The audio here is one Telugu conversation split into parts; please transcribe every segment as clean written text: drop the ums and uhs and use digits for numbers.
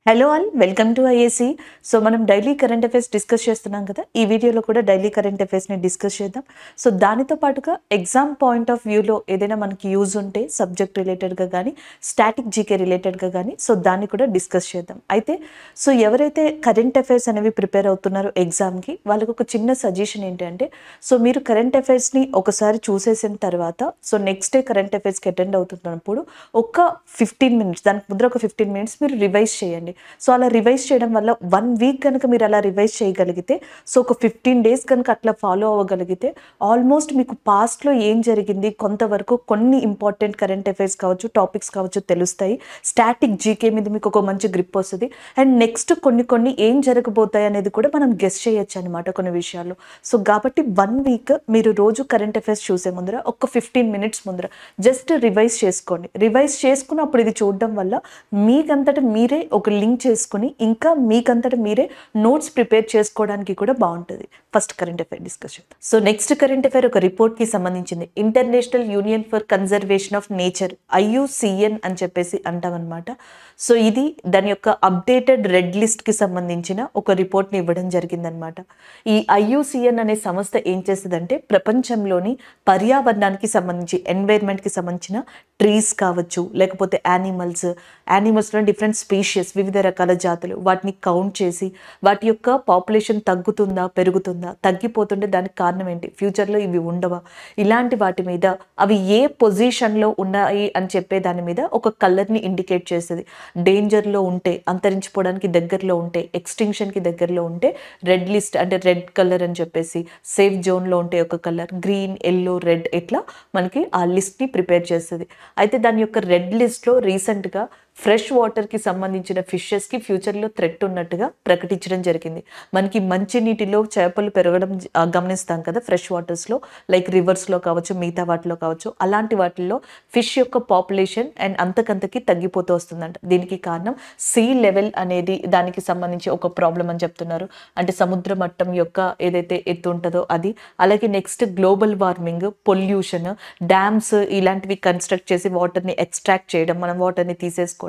Hello all welcome to IAC. So మనం డైలీ కరెంట్ అఫైర్స్ డిస్కస్ చేస్తున్నాం కదా. ఈ వీడియోలో కూడా డైలీ కరెంట్ అఫైర్స్ని డిస్కస్ చేద్దాం. సో దానితో పాటుగా ఎగ్జామ్ పాయింట్ ఆఫ్ వ్యూలో ఏదైనా మనకి యూజ్ ఉంటే సబ్జెక్ట్ రిలేటెడ్గా కానీ స్టాటిక్ జీకే రిలేటెడ్గా కానీ సో దాన్ని కూడా డిస్కస్ చేద్దాం. అయితే సో ఎవరైతే కరెంట్ అఫైర్స్ అనేవి ప్రిపేర్ అవుతున్నారో ఎగ్జామ్కి వాళ్ళకి ఒక చిన్న సజెషన్ ఏంటంటే సో మీరు కరెంట్ అఫైర్స్ని ఒకసారి చూసేసిన తర్వాత సో నెక్స్ట్ డే కరెంట్ అఫైర్స్కి అటెండ్ అవుతున్నప్పుడు ఒక 15 minutes దానికి ముందర ఒక 15 minutes మీరు రివైజ్ చేయండి. సో అలా రివైజ్ చేయడం వల్ల 1 week కనుక మీరు అలా రివైజ్ చేయగలిగితే సో ఒక 15 days కనుక అట్లా ఫాలో అవ్వగలిగితే ఆల్మోస్ట్ మీకు పాస్ట్లో ఏం జరిగింది కొంతవరకు కొన్ని ఇంపార్టెంట్ కరెంట్ అఫైర్స్ కావచ్చు టాపిక్స్ కావచ్చు తెలుస్తాయి. స్టాటిక్ జీకే మీద మీకు ఒక మంచి గ్రిప్ వస్తుంది. అండ్ నెక్స్ట్ కొన్ని ఏం జరగబోతాయి అనేది కూడా మనం గెస్ చేయొచ్చు అనమాట కొన్ని విషయాల్లో. సో కాబట్టి 1 week మీరు రోజు కరెంట్ అఫైర్స్ చూసే ముందర ఒక 15 minutes ముందర జస్ట్ రివైజ్ చేసుకోండి. రివైజ్ చేసుకున్నప్పుడు ఇది చూడడం వల్ల మీకంతట మీరే ఒక లింక్ చేసుకుని ఇంకా మీకంతట మీరే నోట్స్ ప్రిపేర్ చేసుకోవడానికి కూడా బాగుంటుంది. ఫస్ట్ కరెంట్ అఫైర్ డిస్కస్ చేద్దాం. సో నెక్స్ట్ కరెంట్ అఫైర్ ఒక రిపోర్ట్కి సంబంధించింది. International union for conservation of nature IUCN అని చెప్పేసి అంటామన్నమాట. సో ఇది దాని యొక్క అప్డేటెడ్ రెడ్ లిస్ట్కి సంబంధించిన ఒక రిపోర్ట్ని ఇవ్వడం జరిగిందనమాట. ఈ IUCN అనే సంస్థ ఏం చేస్తుందంటే ప్రపంచంలోని పర్యావరణానికి సంబంధించి ఎన్వైర్న్మెంట్కి సంబంధించిన ట్రీస్ కావచ్చు లేకపోతే యానిమల్స్లో డిఫరెంట్ స్పీషియస్ వివిధ రకాల జాతులు వాటిని కౌంట్ చేసి వాటి యొక్క పాపులేషన్ తగ్గుతుందా పెరుగుతుందా తగ్గిపోతుంటే దానికి కారణం ఏంటి ఫ్యూచర్లో ఇవి ఉండవా ఇలాంటి వాటి మీద అవి ఏ పొజిషన్లో ఉన్నాయి అని చెప్పే దాని మీద ఒక కలర్ని ఇండికేట్ చేస్తుంది. డేంజర్లో ఉంటే అంతరించిపోవడానికి దగ్గరలో ఉంటే ఎక్స్టింక్షన్కి దగ్గరలో ఉంటే రెడ్ లిస్ట్ అంటే రెడ్ కలర్ అని చెప్పేసి సేఫ్ జోన్లో ఉంటే ఒక కలర్ గ్రీన్ ఎల్లో రెడ్ ఇట్లా మనకి ఆ లిస్ట్ని ప్రిపేర్ చేస్తుంది. అయితే దాని యొక్క రెడ్ లిస్ట్లో రీసెంట్గా ఫ్రెష్ వాటర్కి సంబంధించిన ఫిషెస్కి ఫ్యూచర్లో థ్రెట్ ఉన్నట్టుగా ప్రకటించడం జరిగింది. మనకి మంచి నీటిలో చేపలు పెరగడం గమనిస్తాం కదా ఫ్రెష్ వాటర్స్లో లైక్ రివర్స్లో కావచ్చు మిగతా వాటిలో కావచ్చు అలాంటి వాటిల్లో ఫిష్ యొక్క పాపులేషన్ అండ్ అంతకంతకి తగ్గిపోతూ వస్తుందంట. దీనికి కారణం సీ లెవెల్ అనేది దానికి సంబంధించి ఒక ప్రాబ్లం అని చెప్తున్నారు. అంటే సముద్ర మట్టం యొక్క ఏదైతే ఎత్తు ఉంటుందో అది, అలాగే next global warming, pollution, dams ఇలాంటివి కన్స్ట్రక్ట్ చేసి వాటర్ని ఎక్స్ట్రాక్ట్ చేయడం, మనం వాటర్ని తీసేసుకోవడం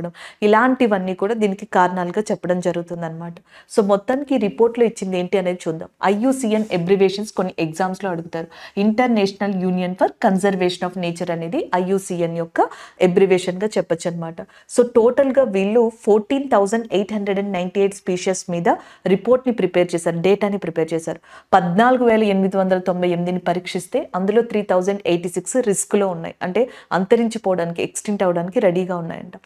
ఇలాంటివన్నీ కూడా దీనికి కారణాలుగా చెప్పడం జరుగుతుంది అనమాట. సో మొత్తానికి రిపోర్ట్లో ఇచ్చింది ఏంటి అనేది చూద్దాం. IUCN అబ్రివేషన్స్ కొన్ని ఎగ్జామ్స్లో అడుగుతారు. International union for conservation of nature అనేది IUCN యొక్క అబ్రివేషన్గా చెప్పచ్చు అనమాట. సో టోటల్గా వీళ్ళు 14,898 స్పీషియస్ మీద రిపోర్ట్ని ప్రిపేర్ చేశారు, డేటాని ప్రిపేర్ చేశారు. 14,898ని పరీక్షిస్తే అందులో 3,086 రిస్క్లో ఉన్నాయి, అంటే అంతరించిపోవడానికి ఎక్స్టింక్ట్ అవడానికి రెడీగా ఉన్నాయంట.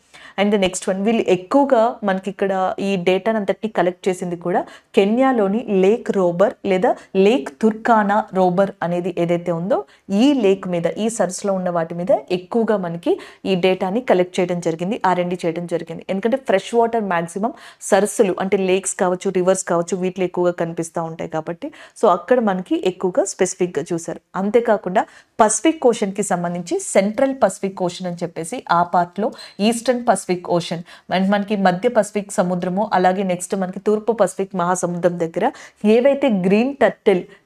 అండ్ నెక్స్ట్ వన్ వీళ్ళు ఎక్కువగా మనకి ఇక్కడ ఈ డేటాను అంతటిని కలెక్ట్ చేసింది కూడా కెన్యాలోని లేక్ రోబర్ లేదా లేక్ తుర్కానా రోబర్ అనేది ఏదైతే ఉందో ఈ లేక్ మీద ఈ సరస్సులో ఉన్న వాటి మీద ఎక్కువగా మనకి ఈ డేటాని కలెక్ట్ చేయడం జరిగింది, R&D చేయడం జరిగింది. ఎందుకంటే ఫ్రెష్ వాటర్ మ్యాక్సిమం సరస్సులు అంటే లేక్స్ కావచ్చు రివర్స్ కావచ్చు వీటిలో ఎక్కువగా కనిపిస్తూ ఉంటాయి కాబట్టి సో అక్కడ మనకి ఎక్కువగా స్పెసిఫిక్గా చూసారు. అంతేకాకుండా పసిఫిక్ ఓషన్కి సంబంధించి సెంట్రల్ పసిఫిక్ ఓషన్ అని చెప్పేసి ఆ పార్ట్లో ఈస్టర్న్ పసిఫిక్ ఓషన్ అండ్ మనకి మధ్య పసిఫిక్ సముద్రము అలాగే నెక్స్ట్ మనకి తూర్పు పసిఫిక్ మహాసముద్రం దగ్గర ఏవైతే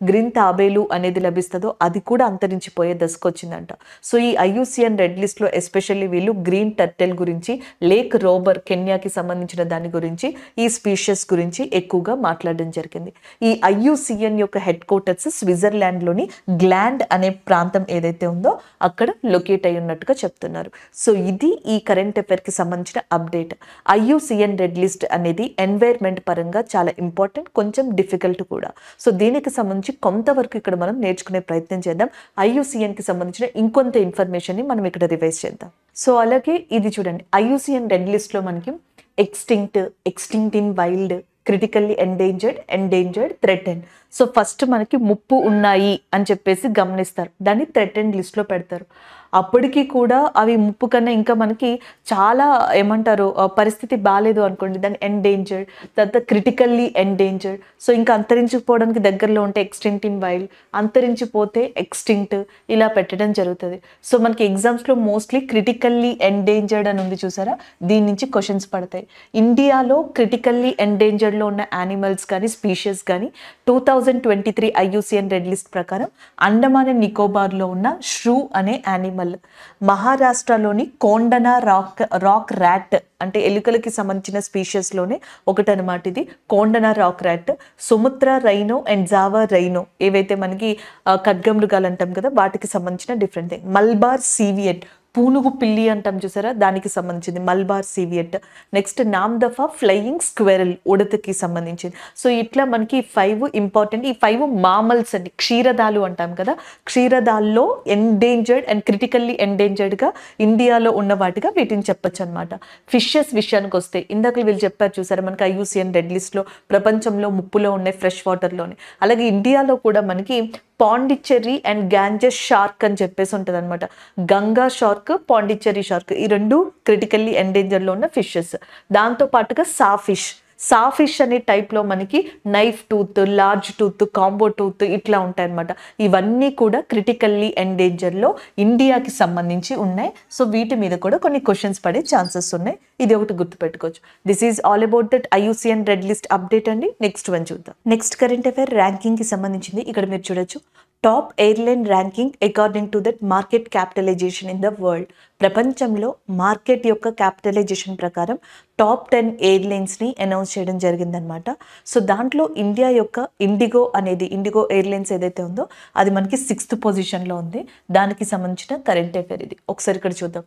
గ్రీన్ తాబేలు అనేది లభిస్తుందో అది కూడా అంతరించిపోయే దశకు వచ్చిందంట. సో ఈ IUCN రెడ్ లిస్ట్లో ఎస్పెషల్లీ వీళ్ళు గ్రీన్ టర్టిల్ గురించి, లేక్ రోబర్ కెన్యాకి సంబంధించిన దాని గురించి, ఈ స్పీషియస్ గురించి ఎక్కువగా మాట్లాడడం జరిగింది. ఈ IUCN యొక్క హెడ్ క్వార్టర్స్ స్విట్జర్లాండ్లోని గ్లాండ్ అనే ప్రాంతం ఏదైతే ఉందో అక్కడ లొకేట్ అయి ఉన్నట్టుగా చెప్తున్నారు. సో ఇది ఈ కరెంట్ అఫైర్కి సంబంధించిన అప్డేట్. IUCN రెడ్ లిస్ట్ అనేది ఎన్వైర్న్మెంట్ పరంగా చాలా ఇంపార్టెంట్, కొంచెం డిఫికల్ట్ కూడా. సో దీనికి సంబంధించి కొంతవరకు ఇక్కడ మనం నేర్చుకునే ప్రయత్నం చేద్దాం. IUCNకి సంబంధించిన ఇంకొంత ఇన్ఫర్మేషన్ని మనం ఇక్కడ రివైజ్ చేద్దాం. సో అలాగే ఇది చూడండి, IUCN రెడ్ లిస్ట్లో మనకి extinct in wild, critically endangered, threatened. So first మనకి ముప్పు ఉన్నాయి అని చెప్పేసి గమనిస్తారు, దాన్ని థ్రెటెండ్ లిస్ట్లో పెడతారు. అప్పటికి కూడా అవి ముప్పు కన్నా ఇంకా మనకి చాలా ఏమంటారు పరిస్థితి బాగాలేదు అనుకోండి దాన్ని ఎండేంజర్డ్, తర్వాత క్రిటికల్లీ ఎండేంజర్డ్. సో ఇంకా అంతరించిపోవడానికి దగ్గరలో ఉంటే ఎక్స్టింక్ట్ ఇన్ వైల్డ్, అంతరించిపోతే ఎక్స్టింక్ట్ ఇలా పెట్టడం జరుగుతుంది. సో మనకి ఎగ్జామ్స్లో మోస్ట్లీ క్రిటికల్లీ ఎండేంజర్డ్ అని ఉంది చూసారా, దీని నుంచి క్వశ్చన్స్ పడతాయి. ఇండియాలో క్రిటికల్లీ ఎండేంజర్డ్లో ఉన్న యానిమల్స్ కానీ స్పీషియస్ కానీ 2023 IUCN రెడ్ లిస్ట్ ప్రకారం అండమాన్ అండ్ నికోబార్లో ఉన్న ష్రూ అనే యానిమల్ యానిమల్. మహారాష్ట్రలోని కోండనా రాక్ ర్యాట్ అంటే ఎలుకలకి సంబంధించిన స్పీషియస్లోనే ఒకటనమాట ఇది, Kondana rock rat. Sumatra rhino and Java rhino ఏవైతే మనకి ఖడ్గమృగాలు అంటాం కదా, వాటికి సంబంధించిన డిఫరెంట్ థింగ్. మల్బార్ సీవియట్, పూనుగు పిల్లి అంటాం చూసారా, దానికి సంబంధించింది Malabar civet. Next Namdapha flying squirrel, ఉడతకి సంబంధించింది. సో ఇట్లా మనకి 5 ఇంపార్టెంట్. ఈ 5 మామల్స్ అండి, క్షీరదాలు అంటాం కదా, క్షీరదాల్లో ఎండేంజర్డ్ అండ్ క్రిటికల్లీ ఎండేంజర్డ్గా ఇండియాలో ఉన్న వాటిగా వీటిని చెప్పొచ్చు అనమాట. ఫిషెస్ విషయానికి వస్తే ఇందాక వీళ్ళు చెప్పారు చూసారా, మనకి IUCN రెడ్ లిస్ట్లో ప్రపంచంలో ముప్పులో ఉన్నాయి ఫ్రెష్ వాటర్లోనే. అలాగే ఇండియాలో కూడా మనకి పాండిచ్చెర్రీ అండ్ గ్యాంజెస్ షార్క్ అని చెప్పేసి ఉంటుంది అనమాట. గంగా షార్క్, పాండిచ్చెర్రీ షార్క్, ఈ రెండు క్రిటికల్లీ ఎండేంజర్లో ఉన్న ఫిషెస్. దాంతో పాటుగా సాఫిష్ అనే టైప్లో మనకి knife tooth, large tooth, combo tooth ఇట్లా ఉంటాయి అనమాట. ఇవన్నీ కూడా క్రిటికల్లీ ఎండేంజర్లో ఇండియాకి సంబంధించి ఉన్నాయి. సో వీటి మీద కూడా కొన్ని క్వశ్చన్స్ పడే ఛాన్సెస్ ఉన్నాయి. ఇది ఒకటి గుర్తుపెట్టుకోవచ్చు. This is all about that IUCN red list update అండి. నెక్స్ట్ వన్ చూద్దాం. నెక్స్ట్ కరెంట్ అఫైర్ ర్యాంకింగ్కి సంబంధించింది. ఇక్కడ మీరు చూడొచ్చు, top airline ranking according to that market capitalization in the world. ప్రపంచంలో మార్కెట్ యొక్క క్యాపిటలైజేషన్ ప్రకారం టాప్ 10 ఎయిర్లైన్స్ని అనౌన్స్ చేయడం జరిగిందనమాట. సో దాంట్లో ఇండియా యొక్క ఇండిగో ఎయిర్లైన్స్ ఏదైతే ఉందో అది మనకి 6th పొజిషన్లో ఉంది. దానికి సంబంధించిన కరెంట్ అఫైర్ ఇది. ఒకసారి ఇక్కడ చూద్దాం.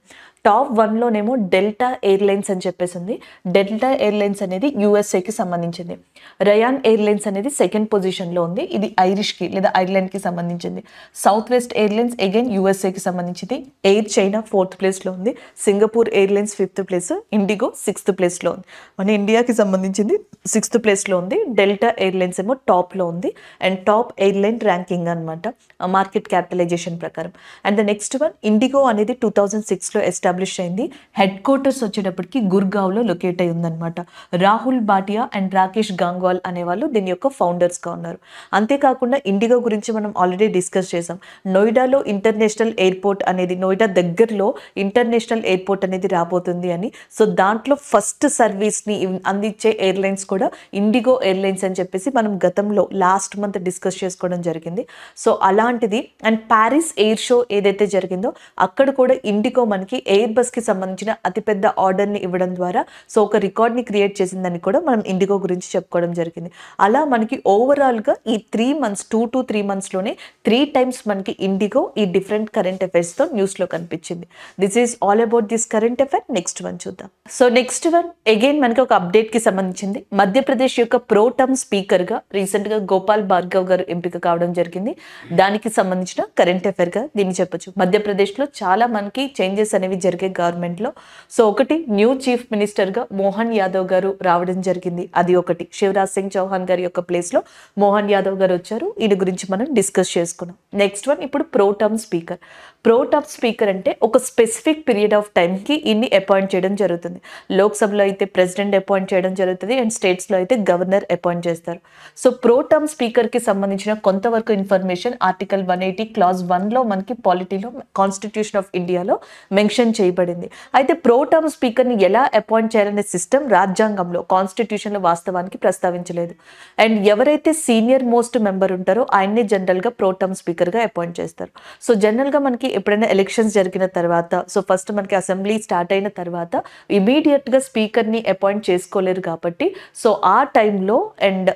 టాప్ 1లోనేమో డెల్టా ఎయిర్లైన్స్ అని చెప్పేసి ఉంది. డెల్టా ఎయిర్లైన్స్ అనేది USAకి సంబంధించింది. రయాన్ ఎయిర్లైన్స్ అనేది 2nd పొజిషన్లో ఉంది. ఇది ఐరిష్కి లేదా ఐర్లాండ్కి సంబంధించింది. సౌత్ వెస్ట్ ఎయిర్లైన్స్ అగైన్ USAకి సంబంధించింది. ఎయిర్ చైనా 4th ప్లేస్లో ఉంది. Singapore airlines 5th place. IndiGo 6th ప్లేస్లో ఉంది. మన ఇండియాకి సంబంధించింది 6th ప్లేస్లో ఉంది. డెల్టా ఎయిర్లైన్స్ ఏమో టాప్లో ఉంది. అండ్ టాప్ ఎయిర్లైన్ ర్యాంకింగ్ అనమాట మార్కెట్ క్యాపిటలైజేషన్ ప్రకారం. And the next one, IndiGo అనేది 2006లో ఎస్టాబ్లిష్ అయింది. హెడ్ క్వార్టర్స్ వచ్చేటప్పటికి గుర్గావ్లో లొకేట్ అయి ఉందన్నమాట. రాహుల్ భాటియా అండ్ రాకేష్ గాంగ్వాల్ అనేవాళ్ళు దీని యొక్క ఫౌండర్స్గా ఉన్నారు. అంతేకాకుండా ఇండిగో గురించి మనం ఆల్రెడీ డిస్కస్ చేసాం. నోయిడాలో ఇంటర్నేషనల్ ఎయిర్పోర్ట్ అనేది, నోయిడా దగ్గరలో ఇంటర్నేషనల్ ఎయిర్పోర్ట్ అనేది రాబోతుంది అని. సో దాంట్లో ఫస్ట్ సర్వీస్ని అందించే ఎయిర్లైన్స్ కూడా ఇండిగో ఎయిర్లైన్స్ అని చెప్పేసి మనం గతంలో లాస్ట్ మంత్ డిస్కస్ చేసుకోవడం జరిగింది. సో అలాంటిది. అండ్ ప్యారిస్ ఎయిర్ షో ఏదైతే జరిగిందో అక్కడ కూడా ఇండిగో మనకి ఎయిర్ బస్కి సంబంధించిన అతిపెద్ద ఆర్డర్ని ఇవ్వడం ద్వారా సో ఒక రికార్డ్ని క్రియేట్ చేసిందని కూడా మనం ఇండిగో గురించి చెప్పుకోవడం జరిగింది. అలా మనకి ఓవరాల్గా ఈ 3 months 2 to 3 monthsలోనే 3 times మనకి ఇండిగో ఈ డిఫరెంట్ కరెంట్ అఫైర్స్తో న్యూస్లో కనిపించింది. This is all about this current affair. Next one చూద్దాం. సో నెక్స్ట్ వన్ అగైన్ మనకి ఒక అప్డేట్కి సంబంధించింది. మధ్యప్రదేశ్ యొక్క ప్రోటమ్ స్పీకర్గా రీసెంట్గా గోపాల్ భార్గవ్ గారు ఎంపిక కావడం జరిగింది. దానికి సంబంధించిన కరెంట్ అఫైర్గా దీన్ని చెప్పొచ్చు. మధ్యప్రదేశ్లో చాలా మనకి చేంజెస్ అనేవి జరిగే గవర్నమెంట్లో. సో ఒకటి, న్యూ చీఫ్ మినిస్టర్గా మోహన్ యాదవ్ గారు రావడం జరిగింది. అది ఒకటి. శివరాజ్ సింగ్ చౌహాన్ గారి యొక్క ప్లేస్లో మోహన్ యాదవ్ గారు వచ్చారు. వీటి గురించి మనం డిస్కస్ చేసుకున్నాం. నెక్స్ట్ వన్, ఇప్పుడు ప్రోటమ్ స్పీకర్. ప్రోటమ్ స్పీకర్ అంటే ఒక స్పెసిఫిక్ పీరియడ్ ఆఫ్ టైంకి ఇన్ని అపాయింట్ చేయడం జరుగుతుంది. లోక్సభలో అయితే ప్రెసిడెంట్ అపాయింట్ చేయడం జరుగుతుంది అండ్ స్టేట్స్లో అయితే గవర్నర్ అపాయింట్ చేస్తారు. సో ప్రోటమ్ స్పీకర్కి సంబంధించిన కొంతవరకు ఇన్ఫర్మేషన్ ఆర్టికల్ 180 clause 1లో మనకి పాలిటీలో కాన్స్టిట్యూషన్ ఆఫ్ ఇండియాలో మెన్షన్ చేయబడింది. అయితే ప్రోటమ్ స్పీకర్ని ఎలా అపాయింట్ చేయాలనే సిస్టమ్ రాజ్యాంగంలో కాన్స్టిట్యూషన్లో వాస్తవానికి ప్రస్తావించలేదు. అండ్ ఎవరైతే సీనియర్ మోస్ట్ మెంబర్ ఉంటారో ఆయన్ని జనరల్గా ప్రోటమ్ స్పీకర్గా అపాయింట్ చేస్తారు. సో జనరల్గా మనకి ఎప్పుడైనా ఎలక్షన్స్ జరిగిన తర్వాత, సో ఫస్ట్ మనకి అసెంబ్లీ స్టార్ట్ అయిన తర్వాత ఇమీడియట్గా స్పీకర్ని అపాయింట్ చేసుకోలేరు కాబట్టి సో ఆ టైంలో అండ్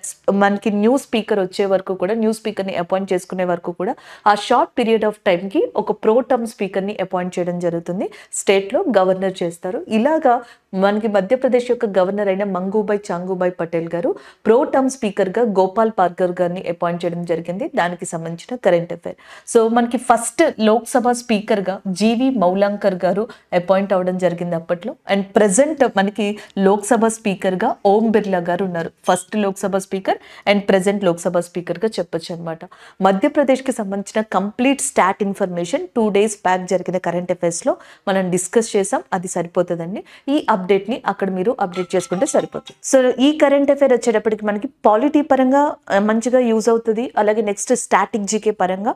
మనకి న్యూ స్పీకర్ వచ్చే వరకు కూడా, న్యూ స్పీకర్ని అపాయింట్ చేసుకునే వరకు కూడా ఆ షార్ట్ పీరియడ్ ఆఫ్ టైంకి ఒక ప్రోటమ్ స్పీకర్ని అపాయింట్ చేయడం జరుగుతుంది. స్టేట్లో గవర్నర్ చేస్తారు. ఇలాగా మనకి మధ్యప్రదేశ్ యొక్క గవర్నర్ అయిన మంగూభాయ్ చాంగూభాయ్ పటేల్ గారు ప్రోటమ్ స్పీకర్గా గోపాల్ భార్గవ్ గారిని అపాయింట్ చేయడం జరిగింది. దానికి సంబంధించిన కరెంట్ అఫైర్. సో మనకి ఫస్ట్ లోక్సభ స్పీకర్గా జీవి మౌలాంకర్ గారు అపాయింట్ అవ్వడం జరిగింది అప్పట్లో. అండ్ ప్రజెంట్ మనకి లోక్సభ స్పీకర్గా ఓం బిర్లా గారు ఉన్నారు. First Lok Sabha speaker and present Lok Sabha స్పీకర్గా చెప్పొచ్చు అనమాట. మధ్యప్రదేశ్కి సంబంధించిన complete start information 2 days back జరిగిన కరెంట్ అఫైర్స్లో మనం డిస్కస్ చేసాం. అది సరిపోతుందండి. ఈ అప్డేట్ని అక్కడ మీరు అప్డేట్ చేసుకుంటే సరిపోతుంది. సో ఈ కరెంట్ అఫైర్ వచ్చేటప్పటికి మనకి పాలిటీ పరంగా మంచిగా యూజ్ అవుతుంది. అలాగే నెక్స్ట్ స్టాటిక్ జీకే పరంగా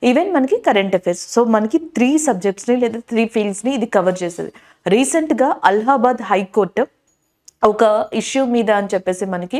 ఈవెన్ మనకి కరెంట్ అఫైర్స్. సో మనకి 3 subjectsని లేదా 3 fieldsని ఇది కవర్ చేస్తుంది. రీసెంట్గా అలహాబాద్ హైకోర్టు ఒక ఇష్యూ మీద అని చెప్పేసి మనకి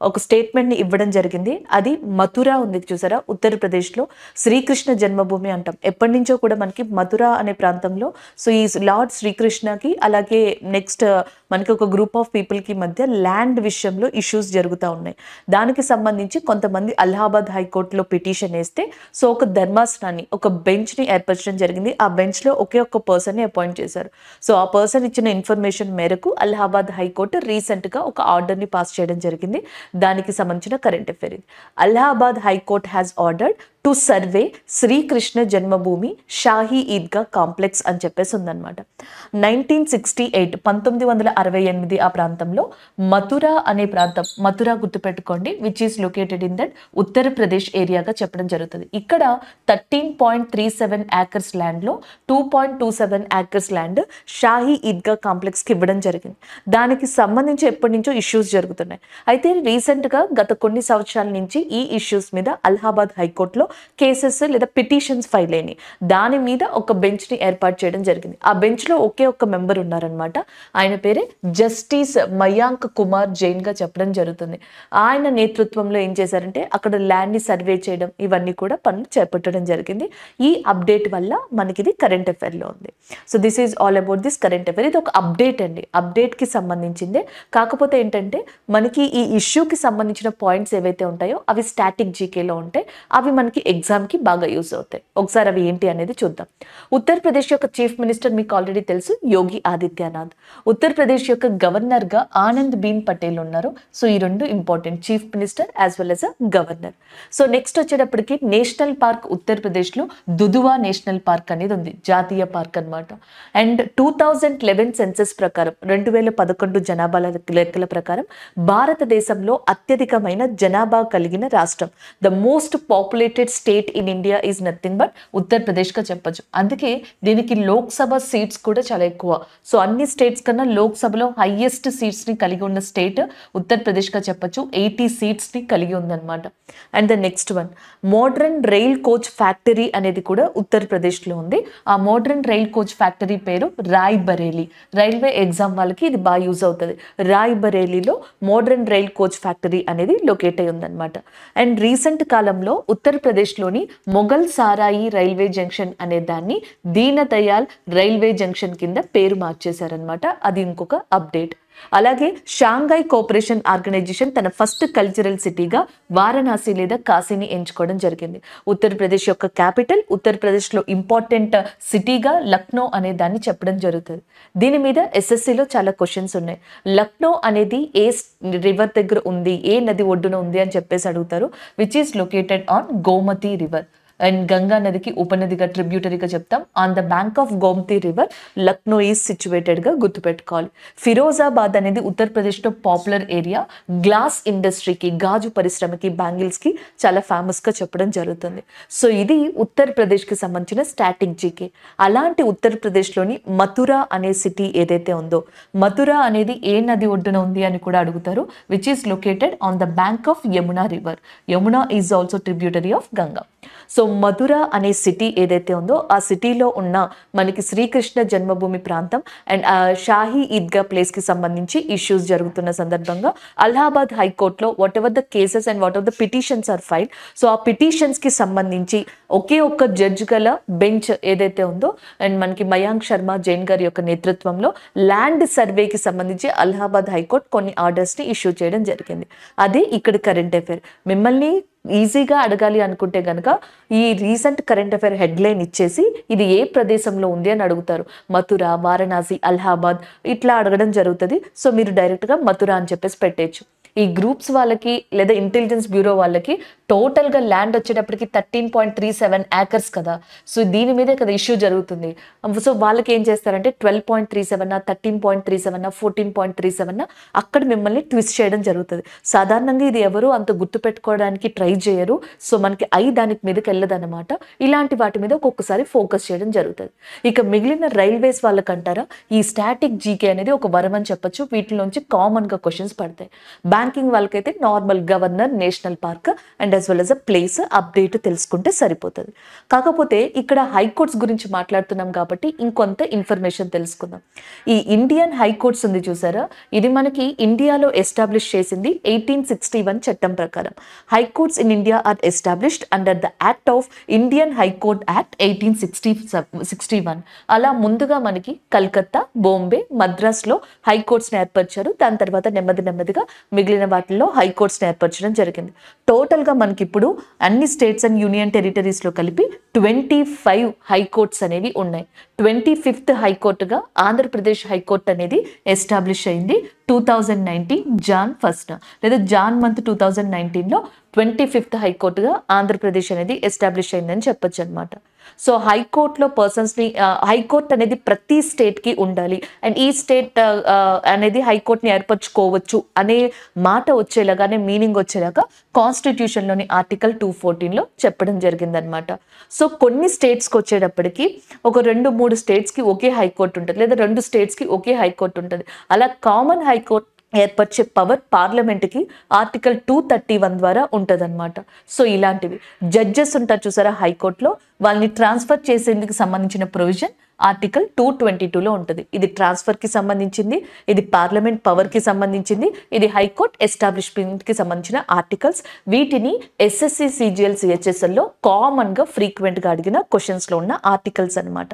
ఒక స్టేట్మెంట్ని ఇవ్వడం జరిగింది. అది మథురా ఉంది చూసారా, ఉత్తరప్రదేశ్లో శ్రీకృష్ణ జన్మభూమి అంటాం. ఎప్పటి నుంచో కూడా మనకి మథురా అనే ప్రాంతంలో సో ఈ లార్డ్ శ్రీకృష్ణకి అలాగే నెక్స్ట్ మనకి ఒక గ్రూప్ ఆఫ్ పీపుల్కి మధ్య ల్యాండ్ విషయంలో ఇష్యూస్ జరుగుతూ ఉన్నాయి. దానికి సంబంధించి కొంతమంది అలహాబాద్ హైకోర్టులో పిటిషన్ వేస్తే సో ఒక ధర్మాసనాన్ని, ఒక బెంచ్ని ఏర్పరచడం జరిగింది. ఆ బెంచ్లో ఒకే ఒక్క పర్సన్ని అపాయింట్ చేశారు. సో ఆ పర్సన్ ఇచ్చిన ఇన్ఫర్మేషన్ మేరకు అలహాబాద్ హైకోర్టు రీసెంట్గా ఒక ఆర్డర్ని పాస్ చేయడం జరిగింది. దానికి సంబంధించిన కరెంట్ అఫైర్ ఇది. Allahabad high court has ordered to survey Shri Krishna Janmabhoomi Shahi Idgah complex అని చెప్పేసి ఉందన్నమాట. 1968 1968 ఆ ప్రాంతంలో మథురా అనే ప్రాంతం, మథురా గుర్తుపెట్టుకోండి, which is located in that Uttar Pradesh ఏరియాగా చెప్పడం జరుగుతుంది. ఇక్కడ 13.37 acres ల్యాండ్లో 2.27 acres ల్యాండ్ షాహీ ఈద్గా కాంప్లెక్స్కి ఇవ్వడం జరిగింది. దానికి సంబంధించి ఎప్పటి నుంచో ఇష్యూస్ జరుగుతున్నాయి. అయితే రీసెంట్గా గత కొన్ని సంవత్సరాల నుంచి ఈ ఇష్యూస్ మీద అలహాబాద్ హైకోర్టులో కేసెస్ లేదా పిటిషన్స్ ఫైల్ అయినాయి. దాని మీద ఒక బెంచ్ని ఏర్పాటు చేయడం జరిగింది. ఆ బెంచ్లో ఒకే ఒక్క మెంబర్ ఉన్నారనమాట. ఆయన పేరే జస్టిస్ మయాంక్ కుమార్ జైన్గా చెప్పడం జరుగుతుంది. ఆయన నేతృత్వంలో ఏం చేశారంటే అక్కడ ల్యాండ్ని సర్వే చేయడం, ఇవన్నీ కూడా పనులు చేపట్టడం జరిగింది. ఈ అప్డేట్ వల్ల మనకి ఇది కరెంట్ అఫైర్లో ఉంది. So this is all about this current affair. ఇది ఒక అప్డేట్ అండి, అప్డేట్కి సంబంధించిందే. కాకపోతే ఏంటంటే మనకి ఈ ఇష్యూకి సంబంధించిన పాయింట్స్ ఏవైతే ఉంటాయో అవి స్టాటిక్ జీకేలో ఉంటాయి. అవి మనకి ఎగ్జామ్కి బాగా యూజ్ అవుతాయి. ఒకసారి అవి ఏంటి అనేది చూద్దాం. ఉత్తరప్రదేశ్ యొక్క చీఫ్ మినిస్టర్ మీకు ఆల్రెడీ తెలుసు, యోగి ఆదిత్యనాథ్. ఉత్తరప్రదేశ్ యొక్క గవర్నర్గా ఆనంద్ బీన్ పటేల్ ఉన్నారు. సో ఈ రెండు important, chief minister as well as a governor. So next వచ్చేటప్పటికి నేషనల్ పార్క్ ఉత్తరప్రదేశ్లో దుదువా నేషనల్ పార్క్ అనేది ఉంది, జాతీయ పార్క్ అనమాట. అండ్ 2011 సెన్సస్ ప్రకారం 2011 జనాభా లెక్కల ప్రకారం భారతదేశంలో అత్యధికమైన జనాభా కలిగిన రాష్ట్రం, the most populated state in India is nothing but ఉత్తరప్రదేశ్గా చెప్పచ్చు. అందుకే దీనికి లోక్సభ సీట్స్ కూడా చాలా ఎక్కువ. సో అన్ని స్టేట్స్ కన్నా లోక్సభలో హైయెస్ట్ సీట్స్ని కలిగి ఉన్న స్టేట్ ఉత్తరప్రదేశ్గా చెప్పచ్చు. 80 సీట్స్ని కలిగి ఉందన్నమాట. And the next one, modern rail coach factory అనేది కూడా ఉత్తరప్రదేశ్లో ఉంది. ఆ మోడ్రన్ రైల్ కోచ్ ఫ్యాక్టరీ పేరు రాయ్ బరేలీ. రైల్వే ఎగ్జామ్ వాళ్ళకి ఇది బాగా యూజ్ అవుతుంది. రాయ్ బరేలీలో మోడ్రన్ రైల్ కోచ్ ఫ్యాక్టరీ అనేది లొకేట్ అయి ఉందన్నమాట. అండ్ రీసెంట్ కాలంలో ఉత్తరప్రదేశ్లోని మొఘల్ సారాయి రైల్వే జంక్షన్ అనే దాన్ని దీన దయాల్ రైల్వే జంక్షన్ కింద పేరు మార్చేశారనమాట. అది ఇంకొక అప్డేట్. అలాగే షాంఘై కోఆపరేషన్ ఆర్గనైజేషన్ తన ఫస్ట్ కల్చరల్ సిటీగా వారణాసి లేదా కాశీని ఎంచుకోవడం జరిగింది. ఉత్తరప్రదేశ్ యొక్క క్యాపిటల్, ఉత్తరప్రదేశ్లో ఇంపార్టెంట్ సిటీగా లక్నో అనే దాన్ని చెప్పడం జరుగుతుంది. దీని మీద ఎస్ఎస్సిలో చాలా క్వశ్చన్స్ ఉన్నాయి. లక్నో అనేది ఏ రివర్ దగ్గర ఉంది, ఏ నది ఒడ్డున ఉంది అని చెప్పేసి అడుగుతారు. Which is located on Gomti river. And Ganga నదికి ఉపనదిగా, ట్రిబ్యూటరీగా చెప్తాం. On the bank of Gomti river Lucknow is సిచ్యువేటెడ్గా గుర్తుపెట్టుకోవాలి. ఫిరోజాబాద్ అనేది ఉత్తరప్రదేశ్లో పాపులర్ ఏరియా. గ్లాస్ ఇండస్ట్రీకి, గాజు పరిశ్రమకి, బ్యాంగిల్స్కి చాలా ఫేమస్గా చెప్పడం జరుగుతుంది. సో ఇది ఉత్తరప్రదేశ్కి సంబంధించిన స్టాటిక్ జీకే. అలాంటి ఉత్తరప్రదేశ్లోని మథురా అనే సిటీ ఏదైతే ఉందో, మథురా అనేది ఏ నది ఒడ్డున ఉంది అని కూడా అడుగుతారు. Which is located on the bank of Yamuna river. Yamuna is also tributary of Ganga. So Mathura అనే సిటీ ఏదైతే ఉందో ఆ సిటీలో ఉన్న మనకి శ్రీకృష్ణ జన్మభూమి ప్రాంతం అండ్ షాహీ ఈద్గా ప్లేస్కి సంబంధించి ఇష్యూస్ జరుగుతున్న సందర్భంగా అలహాబాద్ హైకోర్టులో whatever the cases and whatever the petitions are file, so ఆ పిటిషన్స్కి సంబంధించి ఒకే ఒక్క జడ్జ్ గల బెంచ్ ఏదైతే ఉందో అండ్ మనకి మయాంక్ శర్మ జైన్ గారి యొక్క నేతృత్వంలో ల్యాండ్ సర్వేకి సంబంధించి అలహాబాద్ హైకోర్టు కొన్ని ఆర్డర్స్ని ఇష్యూ చేయడం జరిగింది. అదే ఇక్కడ కరెంట్ అఫైర్. మిమ్మల్ని ఈజీగా అడగాలి అనుకుంటే కనుక ఈ రీసెంట్ కరెంట్ అఫైర్ హెడ్లైన్ ఇచ్చేసి ఇది ఏ ప్రదేశంలో ఉంది అని అడుగుతారు. మథురా, వారణాసి, అలహాబాద్ ఇట్లా అడగడం జరుగుతుంది. సో మీరు డైరెక్ట్గా మథురా అని చెప్పేసి పెట్టేయచ్చు. ఈ గ్రూప్స్ వాళ్ళకి లేదా ఇంటెలిజెన్స్ బ్యూరో వాళ్ళకి టోటల్గా ల్యాండ్ వచ్చేటప్పటికి 13.37 acres కదా. సో దీని మీదే కదా ఇష్యూ జరుగుతుంది. సో వాళ్ళకి ఏం చేస్తారంటే 12.37 13.37 14.37 అక్కడ మిమ్మల్ని ట్విస్ట్ చేయడం జరుగుతుంది. సాధారణంగా ఇది ఎవరు అంత గుర్తుపెట్టుకోవడానికి ట్రై చేయరు. సో మనకి దానికి మీదకి వెళ్ళదన్నమాట. ఇలాంటి వాటి మీద ఒక్కొక్కసారి ఫోకస్ చేయడం జరుగుతుంది. ఇక మిగిలిన రైల్వేస్ వాళ్ళకంటారా ఈ స్టాటిక్ జీకే అనేది ఒక వరం అని చెప్పొచ్చు. వీటిలోంచి కామన్గా క్వశ్చన్స్ పడతాయి. బ్యాంకింగ్ వాళ్ళకైతే normal governor, national park and as well as a place update తెలుసుకుంటే సరిపోతుంది. కాకపోతే ఇక్కడ హైకోర్ట్స్ గురించి మాట్లాడుతున్నాం కాబట్టి ఇంకొంత ఇన్ఫర్మేషన్ తెలుసుకుందాం. ఈ ఇండియన్ హైకోర్ట్స్ ఉంది చూసారా, ఇది మనకి ఇండియాలో ఎస్టాబ్లిష్ చేసింది 1861 చట్టం ప్రకారం. High courts in India are established under the act of Indian high court act 1861. అలా ముందుగా మనకి కల్కత్తా, బాంబే, మద్రాస్లో హైకోర్ట్స్ని ఏర్పరిచారు. దాని తర్వాత నెమ్మదిగా మిగిలిన వాటిల్లో హైకోర్ట్స్ని ఏర్పరచడం జరిగింది. టోటల్గా మనకి ఇప్పుడు అన్ని స్టేట్స్ అండ్ యూనియన్ టెరిటరీస్లో కలిపి 25 హైకోర్ట్స్ అనేవి ఉన్నాయి. 25th హైకోర్టుగా ఆంధ్రప్రదేశ్ హైకోర్టు అనేది ఎస్టాబ్లిష్ అయింది 2019 జాన్ 1 లేదా జాన్ మంత్ 2019లో 25th హైకోర్టుగా ఆంధ్రప్రదేశ్ అనేది ఎస్టాబ్లిష్ అయిందని చెప్పొచ్చు అనమాట. సో హైకోర్టులో పర్సన్స్ని హైకోర్టు అనేది ప్రతి స్టేట్కి ఉండాలి అండ్ ఈ స్టేట్ అనేది హైకోర్టుని ఏర్పరచుకోవచ్చు అనే మాట వచ్చేలాగానే మీనింగ్ వచ్చేలాగా కాన్స్టిట్యూషన్లోని ఆర్టికల్ 214లో చెప్పడం జరిగిందనమాట. సో కొన్ని స్టేట్స్కి వచ్చేటప్పటికి ఒక 2-3 స్టేట్స్కి ఒకే హైకోర్టు ఉంటుంది, లేదా 2 స్టేట్స్కి ఒకే హైకోర్టు ఉంటుంది. అలా కామన్ హైకోర్టు ఏర్పరిచే పవర్ పార్లమెంట్కి ఆర్టికల్ 231 ద్వారా ఉంటుంది అనమాట. సో ఇలాంటివి జడ్జెస్ ఉంటారు చూసారా హైకోర్టులో, వాళ్ళని ట్రాన్స్ఫర్ చేసేందుకు సంబంధించిన ప్రొవిజన్ ఆర్టికల్ 222లో ఉంటుంది. ఇది ట్రాన్స్ఫర్కి సంబంధించింది, ఇది పార్లమెంట్ పవర్కి సంబంధించింది, ఇది హైకోర్ట్ ఎస్టాబ్లిష్మెంట్కి సంబంధించిన ఆర్టికల్స్. వీటిని ఎస్ఎస్సి, సిజిఎల్, సిహెచ్ఎస్ఎల్లో కామన్గా ఫ్రీక్వెంట్గా అడిగిన క్వశ్చన్స్లో ఉన్న ఆర్టికల్స్ అనమాట.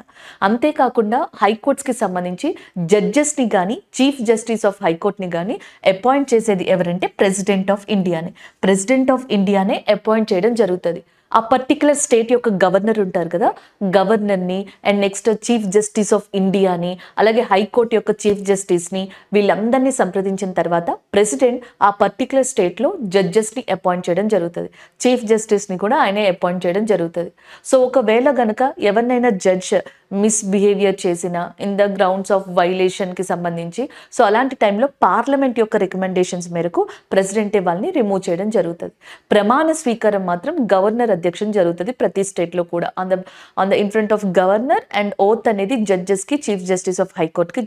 అంతేకాకుండా హైకోర్ట్స్కి సంబంధించి జడ్జెస్ని కానీ చీఫ్ జస్టిస్ ఆఫ్ హైకోర్ట్ని కానీ అపాయింట్ చేసేది ఎవరంటే ప్రెసిడెంట్ ఆఫ్ ఇండియానే. ప్రెసిడెంట్ ఆఫ్ ఇండియానే అపాయింట్ చేయడం జరుగుతుంది. ఆ పర్టికులర్ స్టేట్ యొక్క గవర్నర్ ఉంటారు కదా, గవర్నర్ని and next chief justice of ఇండియాని, అలాగే హైకోర్టు యొక్క చీఫ్ జస్టిస్ని, వీళ్ళందరినీ సంప్రదించిన తర్వాత ప్రెసిడెంట్ ఆ పర్టికులర్ స్టేట్లో జడ్జెస్ని అపాయింట్ చేయడం జరుగుతుంది. చీఫ్ జస్టిస్ని కూడా ఆయనే అపాయింట్ చేయడం జరుగుతుంది. సో ఒకవేళ గనక ఎవరినైనా జడ్జ్ మిస్బిహేవియర్ చేసిన ఇన్ ద గ్రౌండ్స్ ఆఫ్ వైలేషన్కి సంబంధించి, సో అలాంటి టైంలో పార్లమెంట్ యొక్క రికమెండేషన్స్ మేరకు ప్రెసిడెంటే వాళ్ళని రిమూవ్ చేయడం జరుగుతుంది. ప్రమాణ స్వీకారం మాత్రం గవర్నర్ అధ్యక్షం జరుగుతుంది ప్రతి స్టేట్లో కూడా. On the in front of governor and oath అనేది జడ్జెస్కి, చీఫ్ జస్టిస్ ఆఫ్ హైకోర్ట్కి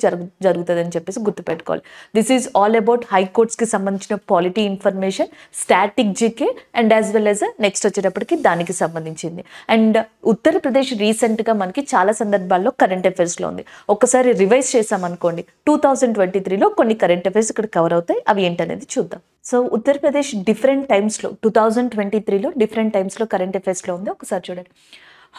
జరుగుతుంది అని చెప్పేసి గుర్తుపెట్టుకోవాలి. దిస్ ఈజ్ ఆల్ అబౌట్ హైకోర్ట్స్కి సంబంధించిన polity information, static GK and as well as next వచ్చేటప్పటికి దానికి సంబంధించింది. అండ్ ఉత్తరప్రదేశ్ రీసెంట్గా మనకి చాలా సందర్భాల్లో కరెంట్ అఫైర్స్లో ఉంది. ఒకసారి రివైజ్ చేసామనుకోండి 2023లో కొన్ని కరెంట్ అఫైర్స్ ఇక్కడ కవర్ అవుతాయి. అవి ఏంటనేది చూద్దాం. సో ఉత్తరప్రదేశ్ డిఫరెంట్ టైమ్స్లో 2023లో డిఫరెంట్ టైమ్స్లో కరెంట్ అఫైర్స్లో ఉంది. ఒకసారి చూడండి.